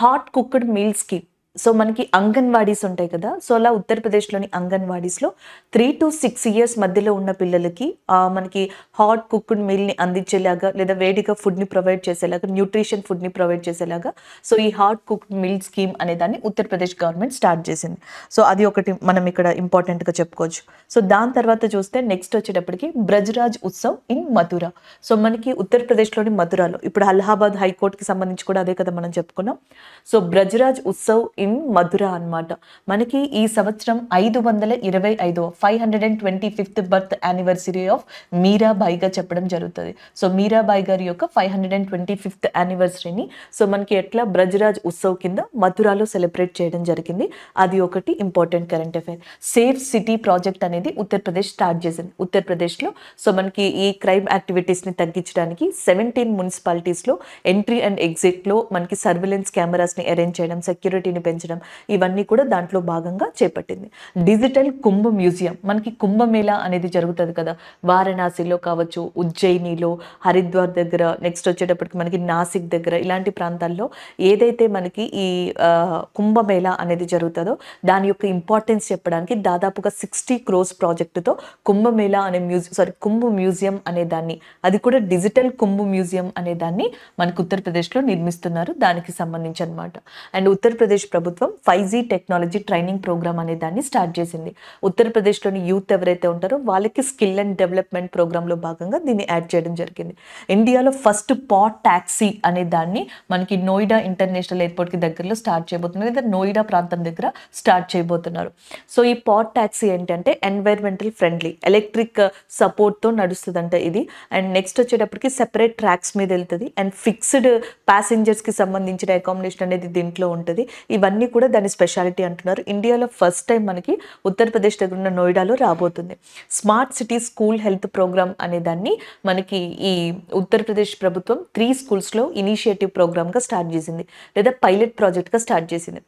Hot cooked meal scheme. So మనకి అంగన్వాడీస్ ఉంటాయి కదా, సో అలా ఉత్తరప్రదేశ్లోని అంగన్వాడీస్లో 3 to 6 years మధ్యలో ఉన్న పిల్లలకి మనకి హాట్ కుక్డ్ మీల్ని అందించేలాగా లేదా వేడిగా ఫుడ్ని ప్రొవైడ్ చేసేలాగా, న్యూట్రిషన్ ఫుడ్ని ప్రొవైడ్ చేసేలాగా సో ఈ హాట్ కుక్డ్ మీల్ స్కీమ్ అనే దాన్ని ఉత్తరప్రదేశ్ గవర్నమెంట్ స్టార్ట్ చేసింది. సో అది ఒకటి మనం ఇక్కడ ఇంపార్టెంట్గా చెప్పుకోవచ్చు. సో దాని తర్వాత చూస్తే నెక్స్ట్ వచ్చేటప్పటికి బ్రజ్రాజ్ ఉత్సవ్ ఇన్ మథుర. సో మనకి ఉత్తరప్రదేశ్లోని మథురాలో ఇప్పుడు అలహాబాద్ హైకోర్టుకి సంబంధించి కూడా అదే కదా మనం చెప్పుకున్నాం. సో బ్రజ్రాజ్ ఉత్సవ్ ఇన్ మథుర అన్నమాట. మనకి ఈ సంవత్సరం 525th బర్త్ యానివర్సరీ ఆఫ్ మీరాబాయిగా చెప్పడం జరుగుతుంది. సో మీరాబాయి గారి యొక్క 525th యానివర్సరీని సో మనకి ఎట్లా బ్రజ్రాజ్ ఉత్సవ్ కింద మథురాలో సెలబ్రేట్ చేయడం జరిగింది. అది ఒకటి important current affair. Safe city project అనేది ఉత్తరప్రదేశ్ స్టార్ట్ చేసింది. ఉత్తరప్రదేశ్లో సో మనకి ఈ క్రైమ్ యాక్టివిటీస్ని తగ్గించడానికి 17 మున్సిపాలిటీస్లో ఎంట్రీ అండ్ ఎగ్జిట్లో మనకి సర్విలెన్స్ కెమెరాస్ని అరేంజ్ చేయడం, సెక్యూరిటీని పెంచడం, ఇవన్నీ కూడా దాంట్లో భాగంగా చేపట్టింది. డిజిటల్ కుంభ మ్యూజియం. మనకి కుంభమేళా అనేది జరుగుతుంది కదా, వారణాసిలో కావచ్చు, ఉజ్జయినిలో, హరిద్వార్ దగ్గర, నెక్స్ట్ వచ్చేటప్పటికి మనకి నాసిక్ దగ్గర, ఇలాంటి ప్రాంతాల్లో ఏదైతే మనకి ఈ కుంభమేళా అనేది జరుగుతుందో దాని యొక్క ఇంపార్టెన్స్ చెప్పడానికి దాదాపుగా 60 crores ప్రాజెక్టుతో కుంభమేళా అనే కుంభ మ్యూజియం అనే దాన్ని, అది కూడా డిజిటల్ కుంభ మ్యూజియం అనే దాన్ని మనకి ఉత్తరప్రదేశ్లో నిర్మిస్తున్నారు. దానికి సంబంధించి అనమాట. అండ్ ఉత్తరప్రదేశ్ ప్రభుత్వం 5G టెక్నాలజీ ట్రైనింగ్ ప్రోగ్రామ్ అనే దాన్ని స్టార్ట్ చేసింది. ఉత్తరప్రదేశ్లోని యూత్ ఎవరైతే ఉంటారో వాళ్ళకి స్కిల్ అండ్ డెవలప్మెంట్ ప్రోగ్రాంలో భాగంగా దీన్ని యాడ్ చేయడం జరిగింది. ఇండియాలో ఫస్ట్ పాట్ ట్యాక్సీ అనే దాన్ని మనకి నోయిడా ఇంటర్నేషనల్ ఎయిర్పోర్ట్కి దగ్గరలో స్టార్ట్ చేయబోతున్నారు, లేదా నోయిడా ప్రాంతం దగ్గర స్టార్ట్ చేయబోతున్నారు. సో ఈ పాట్ ట్యాక్సీ ఏంటంటే ఎన్వైర్మెంటల్ ఫ్రెండ్లీ, ఎలక్ట్రిక్ సపోర్ట్తో నడుస్తుందంట ఇది. అండ్ నెక్స్ట్ వచ్చేటప్పటికి సెపరేట్ ట్రాక్స్ మీద వెళ్తుంది అండ్ ఫిక్స్డ్ ప్యాసింజర్స్కి సంబంధించిన అకామిడేషన్ అనేది దీంట్లో ఉంటుంది. ఇవన్నీ ఇవన్నీ కూడా దాని స్పెషాలిటీ అంటున్నారు. ఇండియాలో ఫస్ట్ టైం మనకి ఉత్తరప్రదేశ్ దగ్గర ఉన్న నోయిడాలో రాబోతుంది. Smart city school health programme అనే దాన్ని మనకి ఈ ఉత్తరప్రదేశ్ ప్రభుత్వం 3 స్కూల్స్లో ఇనిషియేటివ్ ప్రోగ్రామ్గా స్టార్ట్ చేసింది, లేదా పైలట్ ప్రాజెక్ట్గా స్టార్ట్ చేసింది.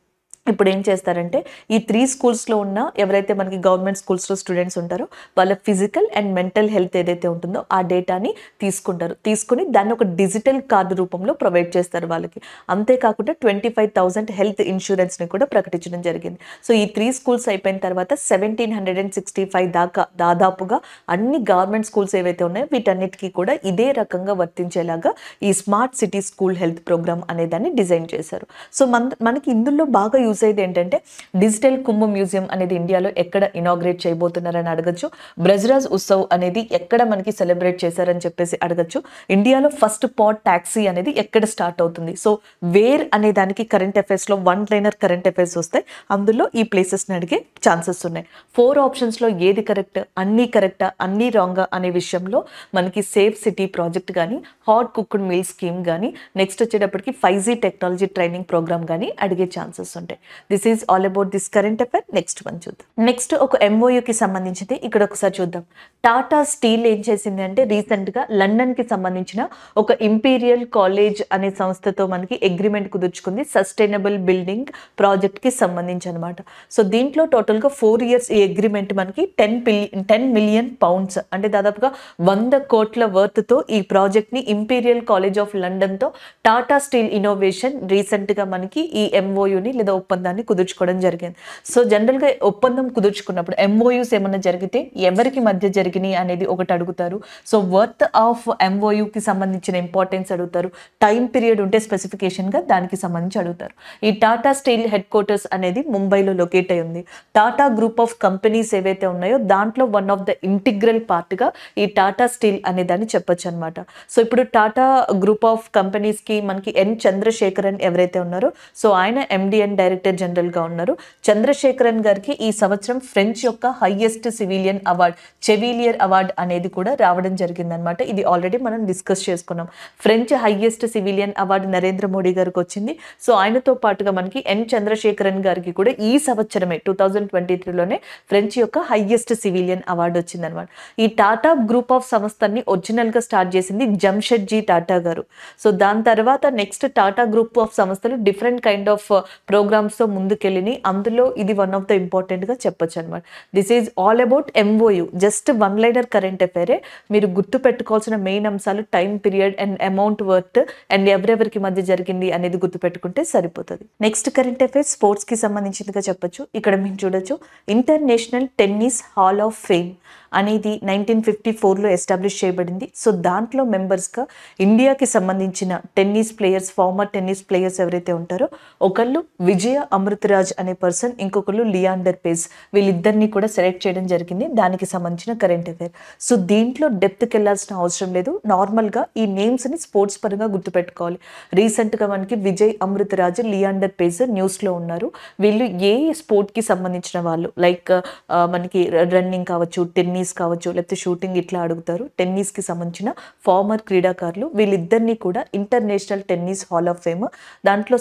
ఇప్పుడు ఏం చేస్తారంటే ఈ 3 స్కూల్స్లో ఉన్న ఎవరైతే మనకి గవర్నమెంట్ స్కూల్స్లో స్టూడెంట్స్ ఉంటారో వాళ్ళ ఫిజికల్ అండ్ మెంటల్ హెల్త్ ఏదైతే ఉంటుందో ఆ డేటాని తీసుకుని దాన్ని ఒక డిజిటల్ కార్డు రూపంలో ప్రొవైడ్ చేస్తారు వాళ్ళకి. అంతేకాకుండా 25,000 హెల్త్ ఇన్సూరెన్స్ని కూడా ప్రకటించడం జరిగింది. సో ఈ 3 స్కూల్స్ అయిపోయిన తర్వాత 1765 దాకా దాదాపుగా అన్ని గవర్నమెంట్ స్కూల్స్ ఏవైతే ఉన్నాయో వీటన్నిటికీ కూడా ఇదే రకంగా వర్తించేలాగా ఈ smart city school health programme అనే దాన్ని డిజైన్ చేశారు. సో మనకి ఇందులో బాగా యూజ్ అయ్యేది ఏంటంటే డిజిటల్ కుంభ మ్యూజియం అనేది ఇండియాలో ఎక్కడ ఇనాగ్రేట్ చేయబోతున్నారని అడగచ్చు. బ్రజ్రాజ్ ఉత్సవ్ అనేది ఎక్కడ మనకి సెలబ్రేట్ చేశారని చెప్పేసి అడగచ్చు. ఇండియాలో ఫస్ట్ పాడ్ టాక్సీ అనేది ఎక్కడ స్టార్ట్ అవుతుంది. సో వేర్ అనే దానికి కరెంట్ అఫైర్స్లో 1 లైనర్ కరెంట్ అఫైర్స్ వస్తాయి, అందులో ఈ ప్లేసెస్ని అడిగే ఛాన్సెస్ ఉన్నాయి. 4 ఆప్షన్స్లో ఏది కరెక్ట్, అన్నీ కరెక్టా, అన్నీ రాంగా అనే విషయంలో మనకి సేఫ్ సిటీ ప్రాజెక్ట్ కానీ, హాట్ కుక్డ్ మీల్ స్కీమ్ కానీ, నెక్స్ట్ వచ్చేటప్పటికి 5G టెక్నాలజీ ట్రైనింగ్ ప్రోగ్రామ్ కానీ అడిగే ఛాన్సెస్ ఉంటాయి. This is all about this current affair. Next one చూద్దాం. నెక్స్ట్ ఒక MOUకి సంబంధించింది ఇక్కడ ఒకసారి చూద్దాం. టాటా స్టీల్ ఏం చేసింది అంటే రీసెంట్గా లండన్కి సంబంధించిన ఒక ఇంపీరియల్ కాలేజ్ అనే సంస్థతో మనకి అగ్రిమెంట్ కుదుర్చుకుంది సస్టైనబుల్ బిల్డింగ్ ప్రాజెక్ట్కి సంబంధించి అనమాట. సో దీంట్లో టోటల్గా 4 years ఈ అగ్రిమెంట్ మనకి 10 million pounds అంటే దాదాపుగా 100 కోట్ల వర్త్తో ఈ ప్రాజెక్ట్ని ఇంపీరియల్ కాలేజ్ ఆఫ్ లండన్తో టాటా స్టీల్ ఇన్నోవేషన్ రీసెంట్గా మనకి ఈ MOUని లేదా ఒప్పందాన్ని కుదుర్చుకోవడం జరిగింది. సో జనరల్గా ఒప్పందం కుదుర్చుకున్నప్పుడు MOUs ఏమన్నా జరిగితే ఎవరికి మధ్య జరిగినాయి అనేది ఒకటి అడుగుతారు. సో వర్త్ ఆఫ్ MOUకి సంబంధించిన ఇంపార్టెన్స్ అడుగుతారు. టైం పీరియడ్ ఉంటే స్పెసిఫికేషన్గా దానికి సంబంధించి అడుగుతారు. ఈ టాటా స్టీల్ హెడ్ క్వార్టర్స్ అనేది ముంబైలో లొకేట్ అయి ఉంది. టాటా గ్రూప్ ఆఫ్ కంపెనీస్ ఏవైతే ఉన్నాయో దాంట్లో వన్ ఆఫ్ ద ఇంటిగ్రల్ పార్ట్గా ఈ టాటా స్టీల్ అనే దాన్ని చెప్పొచ్చు అనమాట. సో ఇప్పుడు టాటా గ్రూప్ ఆఫ్ కంపెనీస్కి మనకి ఎన్ చంద్రశేఖరన్ ఎవరైతే ఉన్నారో సో ఆయన MD అండ్ డైరెక్టర్ జనరల్గా ఉన్నారు. చంద్రశేఖరన్ గారికి ఈ సంవత్సరం ఫ్రెంచ్ యొక్క హైయెస్ట్ సివిలియన్ అవార్డ్ చెవిలియర్ అవార్డ్ అనేది కూడా రావడం జరిగిందనమాట. ఇది ఆల్రెడీ మనం డిస్కస్ చేసుకున్నాం. French highest civilian award Narendra Modi గారికి వచ్చింది. సో ఆయనతో పాటుగా మనకి ఎన్ చంద్రశేఖరన్ గారికి కూడా ఈ సంవత్సరమే 2023లోనే ఫ్రెంచ్ యొక్క హైయెస్ట్ సివిలియన్ అవార్డు వచ్చిందనమాట. ఈ టాటా గ్రూప్ ఆఫ్ సంస్థని ఒరిజినల్గా స్టార్ట్ చేసింది జంషెడ్జీ టాటా గారు. సో దాని తర్వాత నెక్స్ట్ టాటా గ్రూప్ ఆఫ్ సంస్థలు డిఫరెంట్ కైండ్ ఆఫ్ ప్రోగ్రామ్స్తో ముందుకెళ్ళినాయి. అందులో ఇది వన్ ఆఫ్ ద ఇంపార్టెంట్గా చెప్పొచ్చు అనమాట. This is all about MOU. Just 1 liner current అఫైరే. మీరు గుర్తు పెట్టుకోవాల్సిన మెయిన్ అంశాలు time period and amount worth and ఎవరెవరికి మధ్య జరిగింది అనేది గుర్తు పెట్టుకుంటే సరిపోతుంది. నెక్స్ట్ కరెంట్ అఫైర్ స్పోర్ట్స్కి సంబంధించిందిగా చెప్పొచ్చు. ఇక్కడ మీరు చూడొచ్చు international tennis hall of fame అనేది 1954లో ఎస్టాబ్లిష్ చేయబడింది. సో దాంట్లో మెంబర్స్గా ఇండియాకి సంబంధించిన tennis players, former tennis players ఎవరైతే ఉంటారో ఒకళ్ళు విజయ అమృతరాజ్ అనే పర్సన్, ఇంకొకళ్ళు లియాండర్ పేస్, వీళ్ళిద్దరిని కూడా సెలెక్ట్ చేయడం జరిగింది. దానికి సంబంధించిన కరెంట్ అఫైర్. సో దీంట్లో డెప్త్కి వెళ్ళాల్సిన అవసరం లేదు. నార్మల్గా ఈ నేమ్స్ని స్పోర్ట్స్ పరంగా గుర్తుపెట్టుకోవాలి. రీసెంట్గా మనకి విజయ్ అమృతరాజ్, లియాండర్ పేస్ న్యూస్లో ఉన్నారు. వీళ్ళు ఏ స్పోర్ట్కి సంబంధించిన వాళ్ళు, లైక్ మనకి రన్నింగ్ కావచ్చు, టెన్నిస్ కావచ్చు, లేకపోతే షూటింగ్ ఇట్లా అడుగుతారు. టెన్నిస్కి సంబంధించిన ఫార్మర్ క్రీడాకారులు. వీళ్ళిద్దరినీ కూడా international tennis hall of fame దాంట్లో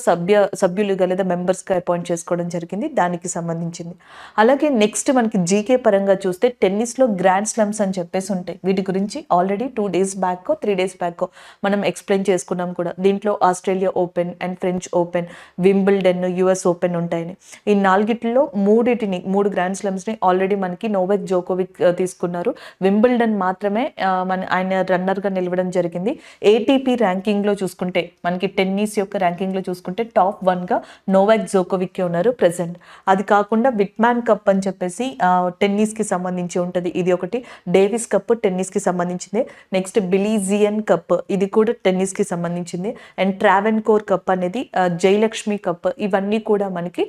సభ్యులుగా లేదా మెంబర్స్గా అపాయింట్ చేసుకోవడం జరిగింది. దానికి సంబంధించింది. అలాగే నెక్స్ట్ మనకి జీకే పరంగా చూస్తే టెన్నిస్లో గ్రాండ్ స్లమ్స్ అని చెప్పేసి ఉంటాయి. వీటి గురించి already 2 days back 3 days back మనం ఎక్స్ప్లెయిన్ చేసుకున్నాం కూడా. దీంట్లో Australia open and French open, Wimbledon, US open ఉంటాయని. ఈ 4 3 గ్రాండ్ స్లమ్స్ని ఆల్రెడీ మనకి నోవాక్ జోకోవిక్ తీసుకున్నారు. వింబుల్డన్ మాత్రమే ఆయన రన్నర్గా నిలవడం జరిగింది. ATP ర్యాంకింగ్లో చూసుకుంటే మనకి టెన్నిస్ యొక్క ర్యాంకింగ్లో చూసుకుంటే టాప్ 1గా నోవాక్ జోకోవిక్ ఉన్నారు ప్రెసెంట్. అది కాకుండా విట్మాన్ కప్ అని చెప్పేసి టెన్నిస్కి సంబంధించి ఉంటుంది. ఇది ఒకటి. డేవిస్ కప్ టెన్నిస్కి సంబంధించింది. నెక్స్ట్ బిలీజియన్ కప్, ఇది కూడా టెన్నిస్కి సంబంధించింది. అండ్ ట్రావెన్కోర్ కప్ అనేది జయలక్ష్మి కప్. ఇవన్నీ కూడా మనకి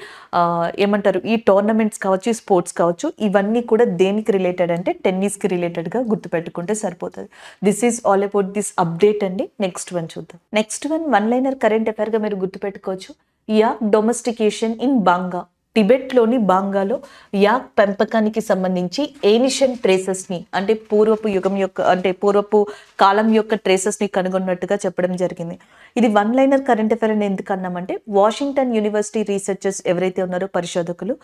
ఏమంటారు, ఈ టోర్నమెంట్స్ కావచ్చు, ఈ స్పోర్ట్స్ కావచ్చు, ఇవన్నీ కూడా దేనికి రిలేటెడ్ అంటే టెన్నిస్కి రిలేటెడ్గా గుర్తుపెట్టుకుంటే సరిపోతుంది. This is all about this update అండి. నెక్స్ట్ వన్ చూద్దాం. నెక్స్ట్ వన్ 1 లైనర్ కరెంట్ అఫైర్గా మీరు గుర్తుపెట్టుకోవచ్చు. యాక్ డొమెస్టికేషన్ ఇన్ బాంగా. టిబెట్లోని బాంగాలో యాక్ పెంపకానికి సంబంధించి ఏన్షియంట్ ట్రేసెస్ని అంటే పూర్వపు యుగం యొక్క అంటే పూర్వపు కాలం యొక్క ట్రేసెస్ని కనుగొన్నట్టుగా చెప్పడం జరిగింది. ఇది వన్ లైనర్ కరెంట్ అఫైర్ అని ఎందుకు అన్నామంటే వాషింగ్టన్ యూనివర్సిటీ రీసెర్చర్స్ ఎవరైతే ఉన్నారో పరిశోధకులు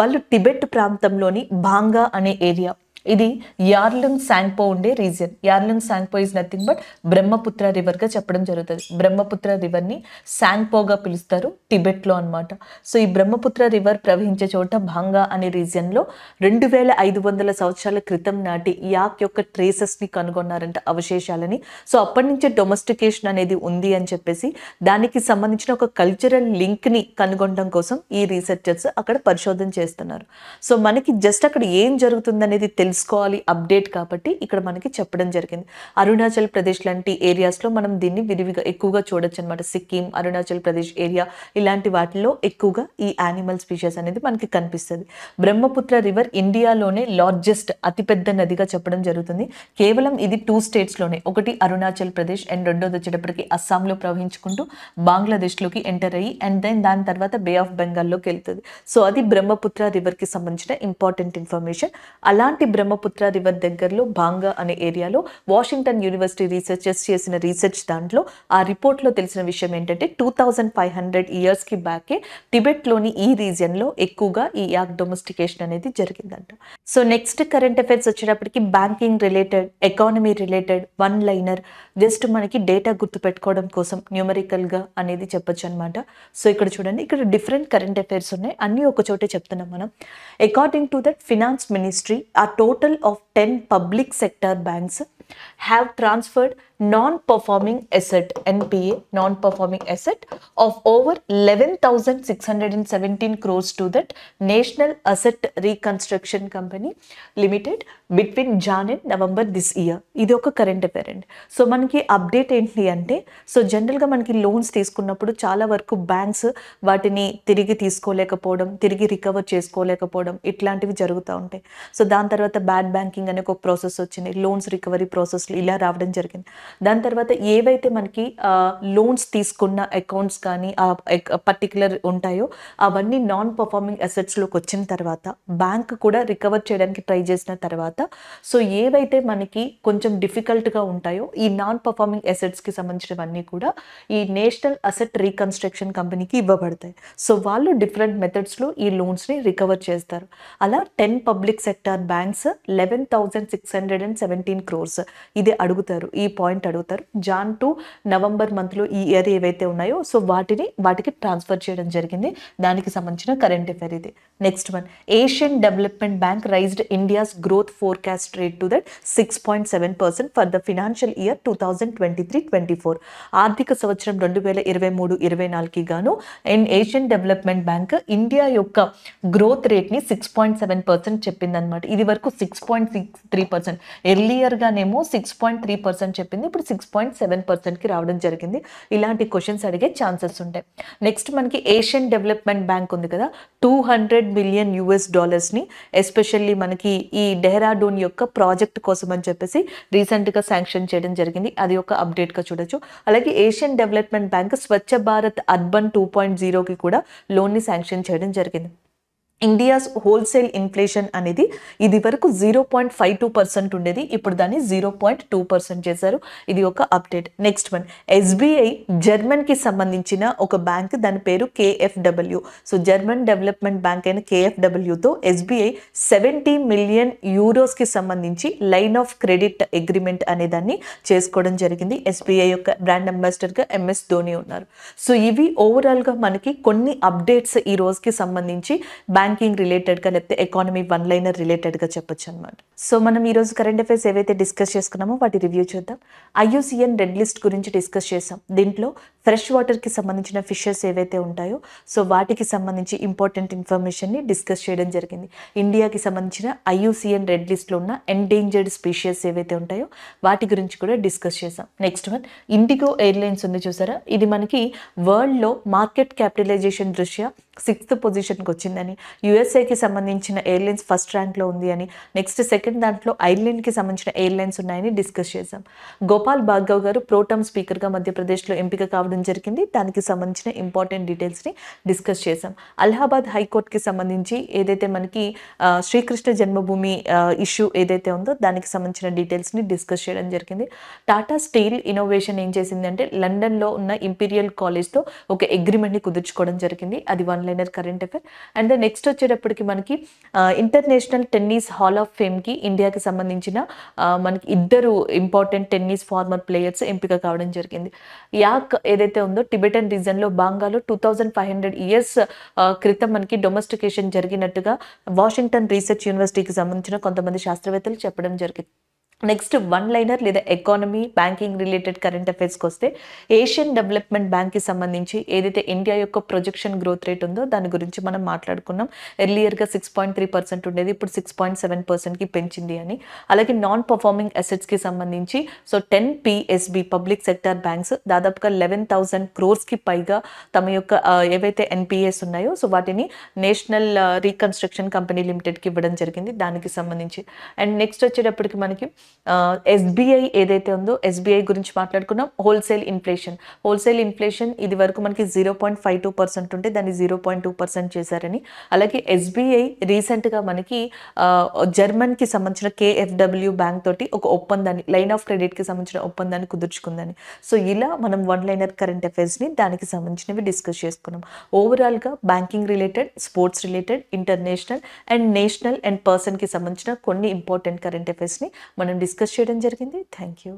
వాళ్ళు టిబెట్ ప్రాంతంలోని బాంగా అనే ఏరియా, ఇది యార్లుంగ్ సాంగ్పో ఉండే region. Yarlung Tsangpo is nothing but Brahmaputra రివర్గా చెప్పడం జరుగుతుంది. బ్రహ్మపుత్ర రివర్ని సాంగ్పోగా పిలుస్తారు టిబెట్లో అనమాట. సో ఈ బ్రహ్మపుత్ర రివర్ ప్రవహించే చోట భాంగా అనే రీజియన్లో 2500 సంవత్సరాల క్రితం నాటి యాక్ యొక్క ట్రేసెస్ని కనుగొన్నారంట, అవశేషాలని. సో అప్పటి నుంచే డొమెస్టికేషన్ అనేది ఉంది అని చెప్పేసి దానికి సంబంధించిన ఒక కల్చరల్ లింక్ని కనుగొనడం కోసం ఈ రీసెర్చర్స్ అక్కడ పరిశోధన చేస్తున్నారు. సో మనకి జస్ట్ అక్కడ ఏం జరుగుతుంది అనేది తెలుసుకోవాలి అప్డేట్, కాబట్టి ఇక్కడ మనకి చెప్పడం జరిగింది. అరుణాచల్ ప్రదేశ్ లాంటి ఏరియాస్లో మనం దీన్ని విరివిగా ఎక్కువగా చూడొచ్చు అనమాట. సిక్కిం, అరుణాచల్ ప్రదేశ్ ఏరియా ఇలాంటి వాటిలో ఎక్కువగా ఈ యానిమల్ స్పీషీస్ అనేది మనకి కనిపిస్తుంది. బ్రహ్మపుత్ర రివర్ ఇండియాలోనే లార్జెస్ట్ అతిపెద్ద నదిగా చెప్పడం జరుగుతుంది. కేవలం ఇది 2 స్టేట్స్లోనే, ఒకటి అరుణాచల్ ప్రదేశ్ అండ్ రెండోది వచ్చేటప్పటికి అస్సాంలో ప్రవహించుకుంటూ బంగ్లాదేశ్లోకి ఎంటర్ అయ్యి అండ్ దెన్ దాని తర్వాత బే ఆఫ్ బెంగాల్లోకి వెళ్తుంది. సో అది బ్రహ్మపుత్ర రివర్కి సంబంధించిన ఇంపార్టెంట్ ఇన్ఫర్మేషన్. అలాంటి బ్రహ్మపుత్ర రివర్ దగ్గరలో బాంగా అనే ఏరియాలో వాషింగ్టన్ యూనివర్సిటీ రీసెర్చర్స్ చేసిన రీసెర్చ్ దాంట్లో ఆ రిపోర్ట్లో తెలిసిన విషయం ఏంటంటే 2500 ఇయర్స్కి బ్యాకే టిబెట్లోని ఈ రీజియన్లో ఎక్కువగా ఈ యాక్ డొమెస్టికేషన్ అనేది జరిగిందంట. సో నెక్స్ట్ కరెంట్ అఫైర్స్ వచ్చేటప్పటికి banking related, economy related, one liner, just మనకి డేటా గుర్తుపెట్టుకోవడం కోసం న్యూమరికల్గా అనేది చెప్పొచ్చు అనమాట. సో ఇక్కడ చూడండి, ఇక్కడ డిఫరెంట్ కరెంట్ అఫైర్స్ ఉన్నాయి, అన్నీ ఒక చోటే చెప్తున్నాం మనం. According to that finance ministry a total of 10 public sector banks have transferred non-performing asset NPA non-performing asset of over 11,617 crores to that National Asset Reconstruction Company Limited between Jan and November this year. ఇది ఒక కరెంట్ అఫైర్ అండి. సో మనకి అప్డేట్ ఏంటి అంటే, సో జనరల్గా మనకి లోన్స్ తీసుకున్నప్పుడు చాలా వరకు బ్యాంక్స్ వాటిని తిరిగి తీసుకోలేకపోవడం, తిరిగి రికవర్ చేసుకోలేకపోవడం ఇట్లాంటివి జరుగుతూ ఉంటాయి. సో దాని తర్వాత బ్యాడ్ బ్యాంకింగ్ అనే ఒక ప్రాసెస్ వచ్చింది, లోన్స్ రికవరీ ప్రాసెస్లు ఇలా రావడం జరిగింది. దాని తర్వాత ఏవైతే మనకి లోన్స్ తీసుకున్న అకౌంట్స్ కానీ పర్టికులర్ ఉంటాయో అవన్నీ నాన్ పర్ఫార్మింగ్ అసెట్స్లోకి వచ్చిన తర్వాత బ్యాంక్ కూడా రికవర్ చేయడానికి ట్రై చేసిన తర్వాత సో ఏవైతే మనకి కొంచెం డిఫికల్ట్గా ఉంటాయో ఈ నాన్ పర్ఫార్మింగ్ అసెట్స్కి సంబంధించినవన్నీ కూడా ఈ నేషనల్ అసెట్ రీకన్స్ట్రక్షన్ కంపెనీకి ఇవ్వబడతాయి. సో వాళ్ళు డిఫరెంట్ మెథడ్స్లో ఈ లోన్స్ని రికవర్ చేస్తారు. అలా 10 పబ్లిక్ సెక్టార్ బ్యాంక్స్ 11,617 crores ఇది అడుగుతారు, ఈ పాయింట్ అడుగుతారు. జాన్ టు నవంబర్ మంత్లో ఈ ఇయర్ ఏవైతే ఉన్నాయో సో వాటికి ట్రాన్స్ఫర్ చేయడం జరిగింది. దానికి సంబంధించిన కరెంట్ అఫైర్ ఇది. Next one, Asian development bank raised India's growth forecast rate to that 6.7% for the financial year 2023-24. ఆర్థిక సంవత్సరం 2023-24కి గాను ఏషియన్ డెవలప్మెంట్ బ్యాంక్ ఇండియా యొక్క గ్రోత్ రేట్ని 6.7% చెప్పిందనమాట. ఇది వరకు 6.63%, ఎర్లియర్గానేమో 6.3% చెప్పింది, ఇప్పుడు 6.7%కి రావడం జరిగింది. ఇలాంటి క్వశ్చన్స్ అడిగే ఛాన్సెస్ ఉంటాయి. నెక్స్ట్ మనకి ఏషియన్ డెవలప్మెంట్ బ్యాంక్ ఉంది కదా, $200 million ఎస్పెషల్లీ మనకి ఈ డెహ్రాడూన్ యొక్క ప్రాజెక్ట్ కోసం అని చెప్పేసి రీసెంట్గా శాంక్షన్ చేయడం జరిగింది. అది ఒక అప్డేట్గా చూడొచ్చు. అలాగే Asian development bank Swachh Bharat urban 2.0కి కూడా లోన్ని శాంక్షన్ చేయడం జరిగింది. ఇండియాస్ హోల్సేల్ ఇన్ఫ్లేషన్ అనేది ఇది వరకు 0.52% ఉండేది, ఇప్పుడు దాన్ని 0.2% చేశారు. ఇది ఒక అప్డేట్. నెక్స్ట్ వన్, ఎస్బీఐ జర్మన్కి సంబంధించిన ఒక బ్యాంక్, దాని పేరు KfW. So German development bank అయిన KfWతో ఎస్బీఐ 70 million euros సంబంధించి లైన్ ఆఫ్ క్రెడిట్ అగ్రిమెంట్ అనే దాన్ని చేసుకోవడం జరిగింది. ఎస్బీఐ యొక్క బ్రాండ్ అంబాసిడర్గా MS ధోని ఉన్నారు. సో ఇవి ఓవరాల్గా మనకి కొన్ని అప్డేట్స్ ఈ రోజుకి సంబంధించి బ్యాంకింగ్ రిలేటెడ్గా లేకపోతే ఎకానమీ వన్ లైనర్ రిలేటెడ్గా చెప్పొచ్చు అనమాట. సో మనం ఈరోజు కరెంట్ అఫైర్స్ ఏవైతే డిస్కస్ చేసుకున్నామో వాటి రివ్యూ చేద్దాం. IUCN రెడ్ లిస్ట్ గురించి డిస్కస్ చేసాం. దీంట్లో ఫ్రెష్ వాటర్కి సంబంధించిన ఫిషెస్ ఏవైతే ఉంటాయో సో వాటికి సంబంధించి ఇంపార్టెంట్ ఇన్ఫర్మేషన్ని డిస్కస్ చేయడం జరిగింది. ఇండియాకి సంబంధించిన IUCN రెడ్ లిస్ట్లో ఉన్న ఎండేంజర్డ్ స్పీషియస్ ఏవైతే ఉంటాయో వాటి గురించి కూడా డిస్కస్ చేసాం. నెక్స్ట్ వన్, ఇండిగో ఎయిర్లైన్స్ ఉంది చూసారా, ఇది మనకి వరల్డ్లో మార్కెట్ క్యాపిటలైజేషన్ దృష్ట్యా 6th పొజిషన్కి వచ్చిందని, యుఎస్ఏకి సంబంధించిన ఎయిర్లైన్స్ ఫస్ట్ ర్యాంక్లో ఉంది అని, నెక్స్ట్ సెకండ్ దాంట్లో ఐర్లాండ్కి సంబంధించిన ఎయిర్లైన్స్ ఉన్నాయని డిస్కస్ చేసాం. గోపాల్ భార్గవ్ గారు ప్రోటమ్ స్పీకర్గా మధ్యప్రదేశ్లో ఎంపిక కావడం రావడం జరిగింది. దానికి సంబంధించిన ఇంపార్టెంట్ డీటెయిల్స్ని డిస్కస్ చేసాం. అలహాబాద్ హైకోర్టుకి సంబంధించి ఏదైతే మనకి శ్రీకృష్ణ జన్మభూమి ఇష్యూ ఏదైతే ఉందో దానికి సంబంధించిన డీటెయిల్స్ని డిస్కస్ చేయడం జరిగింది. టాటా స్టీల్ ఇన్నోవేషన్ ఏం చేసిందంటే లండన్లో ఉన్న ఇంపీరియల్ కాలేజ్తో ఒక అగ్రిమెంట్ని కుదుర్చుకోవడం జరిగింది. అది one liner current affair. And next వచ్చేటప్పటికి మనకి ఇంటర్నేషనల్ టెన్నిస్ హాల్ ఆఫ్ ఫేమ్కి ఇండియాకి సంబంధించిన మనకి ఇద్దరు ఇంపార్టెంట్ టెన్నిస్ ఫార్మర్ ప్లేయర్స్ ఎంపిక కావడం జరిగింది. యాక్ ఏదైతే ఉందో టిబెటన్ రీజన్లో బాంగాలో 2500 ఇయర్స్ క్రితం మనకి డొమెస్టికేషన్ జరిగినట్టుగా వాషింగ్టన్ రీసెర్చ్ యూనివర్సిటీకి సంబంధించిన కొంతమంది శాస్త్రవేత్తలు చెప్పడం జరిగింది. నెక్స్ట్ వన్ లైనర్ లేదా ఎకానమీ బ్యాంకింగ్ రిలేటెడ్ కరెంట్ అఫైర్స్కి వస్తే ఏషియన్ డెవలప్మెంట్ బ్యాంక్కి సంబంధించి ఏదైతే ఇండియా యొక్క ప్రొజెక్షన్ గ్రోత్ రేట్ ఉందో దాని గురించి మనం మాట్లాడుకున్నాం. ఎర్లియర్గా 6.3% ఉండేది, ఇప్పుడు 6.7%కి పెంచింది అని. అలాగే నాన్ పర్ఫార్మింగ్ అసెట్స్కి సంబంధించి 10 PSB పబ్లిక్ సెక్టర్ బ్యాంక్స్ దాదాపుగా 11,000 crores పైగా తమ యొక్క ఏవైతే NPAs ఉన్నాయో వాటిని నేషనల్ రీకన్స్ట్రక్షన్ కంపెనీ లిమిటెడ్కి ఇవ్వడం జరిగింది దానికి సంబంధించి. అండ్ నెక్స్ట్ వచ్చేటప్పటికి మనకి SBI ఏదైతే ఉందో SBI గురించి మాట్లాడుకున్నాం. హోల్సేల్ ఇన్ఫ్లేషన్ ఇది వరకు మనకి 0.52% ఉంటే దాన్ని 0.2% చేశారని. అలాగే SBI రీసెంట్గా మనకి జర్మన్కి సంబంధించిన KfW బ్యాంక్ తోటి ఒక ఒప్పందాన్ని లైన్ ఆఫ్ క్రెడిట్కి సంబంధించిన ఒప్పందాన్ని కుదుర్చుకుందని. ఇలా మనం వన్ లైనర్ కరెంట్ అఫైర్స్ని దానికి సంబంధించినవి డిస్కస్ చేసుకున్నాం. ఓవరాల్గా banking related, sports related, international and national and పర్సన్కి సంబంధించిన కొన్ని ఇంపార్టెంట్ కరెంట్ అఫైర్స్ని మనం డిస్కస్ చేయడం జరిగింది. Thank you.